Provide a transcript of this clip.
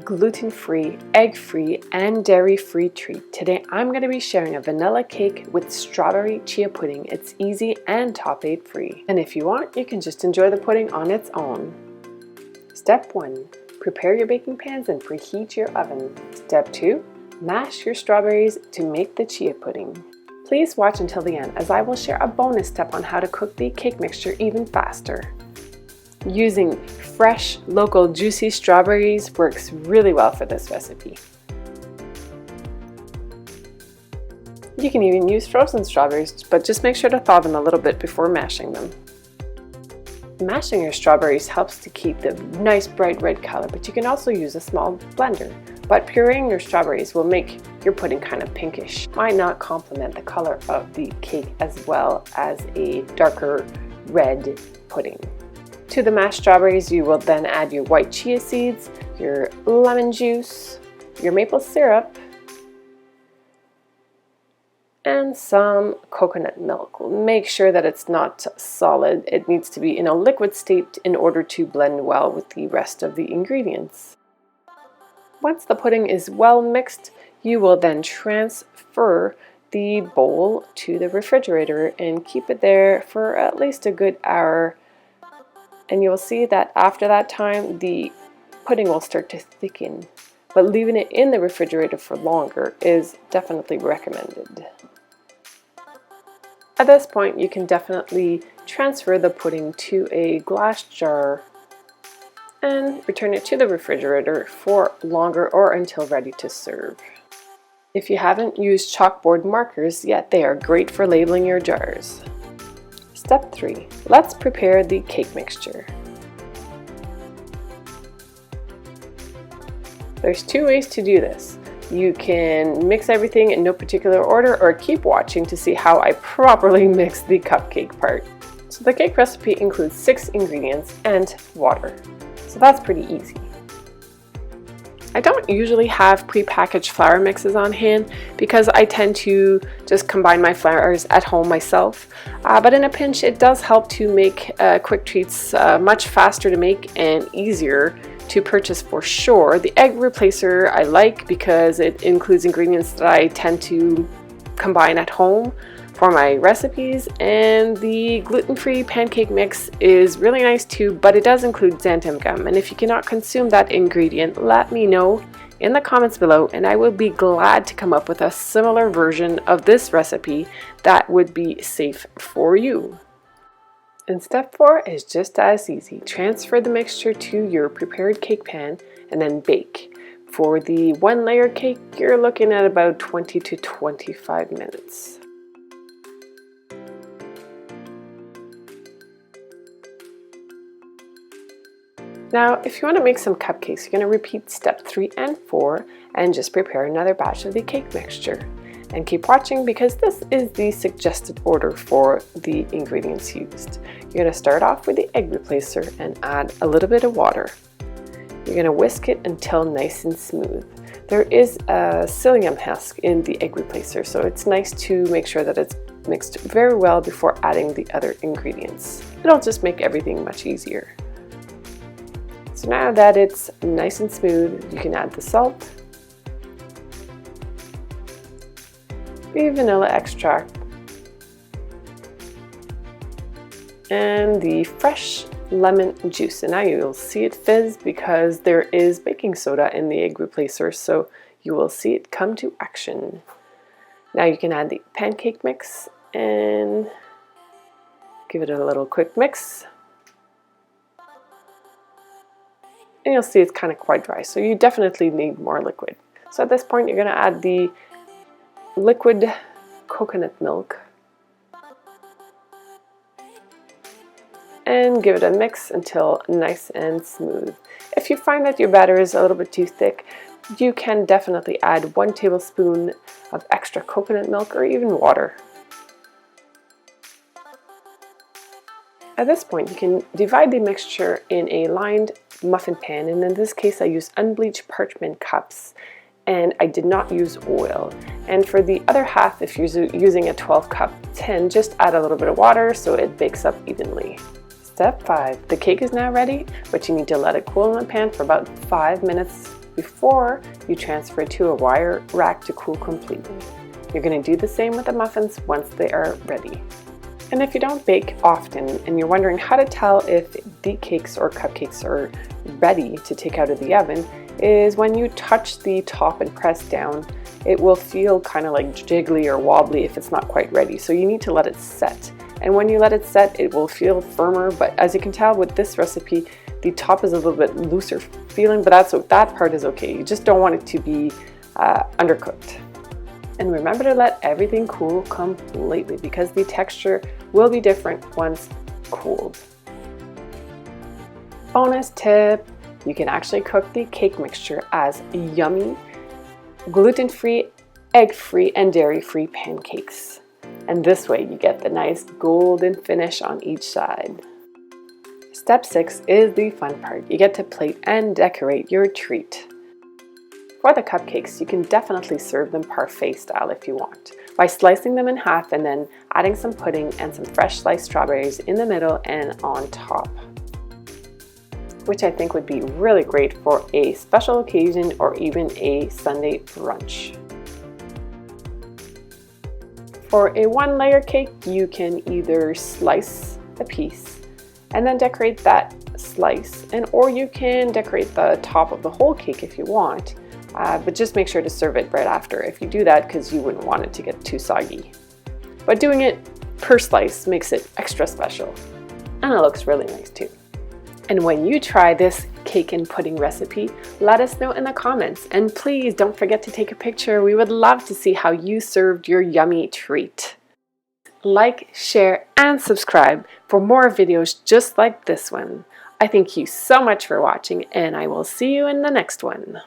gluten-free, egg-free, and dairy-free treat. Today I'm going to be sharing a vanilla cake with strawberry chia pudding. It's easy and top 8 free. And if you want, you can just enjoy the pudding on its own. Step 1. Prepare your baking pans and preheat your oven. Step 2. Mash your strawberries to make the chia pudding. Please watch until the end as I will share a bonus step on how to cook the cake mixture even faster. Using fresh, local, juicy strawberries works really well for this recipe. You can even use frozen strawberries, but just make sure to thaw them a little bit before mashing them. Mashing your strawberries helps to keep the nice bright red color, but you can also use a small blender. But pureeing your strawberries will make your pudding kind of pinkish. Might not complement the color of the cake as well as a darker red pudding. To the mashed strawberries, you will then add your white chia seeds, your lemon juice, your maple syrup, and some coconut milk. Make sure that it's not solid. It needs to be in a liquid state in order to blend well with the rest of the ingredients. Once the pudding is well mixed, you will then transfer the bowl to the refrigerator and keep it there for at least a good hour. And you'll see that after that time, the pudding will start to thicken. But leaving it in the refrigerator for longer is definitely recommended. At this point, you can definitely transfer the pudding to a glass jar and return it to the refrigerator for longer or until ready to serve. If you haven't used chalkboard markers yet, they are great for labeling your jars. Step 3. Let's prepare the cake mixture. There's 2 ways to do this. You can mix everything in no particular order or keep watching to see how I properly mix the cupcake part. So the cake recipe includes 6 ingredients and water. So that's pretty easy. I don't usually have pre-packaged flour mixes on hand because I tend to just combine my flours at home myself. But in a pinch, it does help to make quick treats much faster to make and easier to purchase for sure. The egg replacer I like because it includes ingredients that I tend to combine at home for my recipes, and the gluten-free pancake mix is really nice too, but it does include xanthan gum, and if you cannot consume that ingredient, let me know in the comments below and I will be glad to come up with a similar version of this recipe that would be safe for you. And step 4 is just as easy. Transfer the mixture to your prepared cake pan and then bake. For the 1-layer cake, you're looking at about 20 to 25 minutes. Now, if you want to make some cupcakes, you're going to repeat step 3 and 4 and just prepare another batch of the cake mixture. And keep watching because this is the suggested order for the ingredients used. You're going to start off with the egg replacer and add a little bit of water. You're going to whisk it until nice and smooth. There is a psyllium husk in the egg replacer, so it's nice to make sure that it's mixed very well before adding the other ingredients. It'll just make everything much easier. So now that it's nice and smooth, you can add the salt, the vanilla extract, and the fresh lemon juice. And now you'll see it fizz because there is baking soda in the egg replacer, so you will see it come to action. Now you can add the pancake mix and give it a little quick mix. And you'll see it's kind of quite dry, so you definitely need more liquid. So at this point, you're going to add the liquid coconut milk and give it a mix until nice and smooth. If you find that your batter is a little bit too thick, you can definitely add 1 tablespoon of extra coconut milk or even water. At this point, you can divide the mixture in a lined muffin pan, and in this case I use unbleached parchment cups and I did not use oil. And for the other half, if you're using a 12-cup tin, just add a little bit of water so it bakes up evenly. Step 5. The cake is now ready, but you need to let it cool in the pan for about 5 minutes before you transfer it to a wire rack to cool completely. You're going to do the same with the muffins once they are ready. And if you don't bake often and you're wondering how to tell if the cakes or cupcakes are ready to take out of the oven, is when you touch the top and press down, it will feel kind of like jiggly or wobbly if it's not quite ready. So you need to let it set. And when you let it set, it will feel firmer, but as you can tell with this recipe, the top is a little bit looser feeling, but that part is okay. You just don't want it to be undercooked. And remember to let everything cool completely because the texture will be different once cooled. Bonus tip, you can actually cook the cake mixture as yummy, gluten-free, egg-free, and dairy-free pancakes. And this way you get the nice golden finish on each side. Step 6 is the fun part. You get to plate and decorate your treat. For the cupcakes, you can definitely serve them parfait style if you want, by slicing them in half and then adding some pudding and some fresh sliced strawberries in the middle and on top, which I think would be really great for a special occasion or even a Sunday brunch. For a 1-layer cake, you can either slice a piece and then decorate that slice, or you can decorate the top of the whole cake if you want, but just make sure to serve it right after if you do that because you wouldn't want it to get too soggy. But doing it per slice makes it extra special, and it looks really nice too. And when you try this cake and pudding recipe, let us know in the comments. And please don't forget to take a picture. We would love to see how you served your yummy treat. Like, share, and subscribe for more videos just like this one. I thank you so much for watching, and I will see you in the next one.